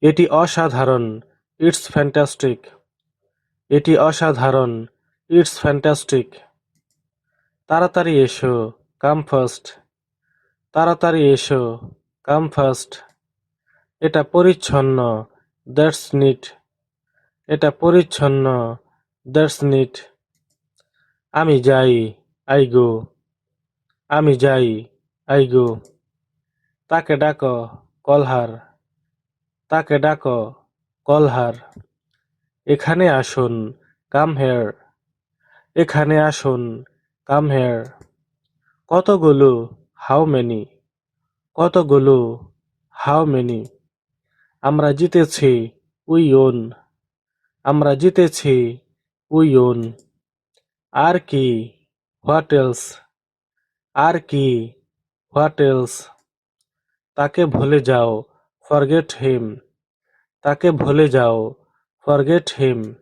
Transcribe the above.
এটি অসাধারণ, it's fantastic. এটি অসাধারণ, ইটস ফ্যান্টাস্টিক। তাড়াতাড়ি এসো, কাম ফাস্ট। তাড়াতাড়ি এসো, কাম ফাস্ট। এটা পরিচ্ছন্ন, দ্যাটস নিট। এটা পরিচ্ছন্ন, দ্যাটস নিট। আমি যাই, আই গো। আমি যাই, আই গো। তাকে ডাকো, কলহার। তাকে ডাকো, কলহার। এখানে আসুন, কাম হেয়ার। এখানে আসুন, কাম হেয়ার। কতগুলো, হাউ মেনি। কতগুলো, হাউ মেনি। আমরা জিতেছি, উই ওন। আমরা জিতেছি, উই ওন। আর কি, হোয়াট এলস। আর কি, হোয়াট এলস। তাকে ভুলে যাও, ফরগেট হিম। তাকে ভুলে যাও, ফরগেট হিম।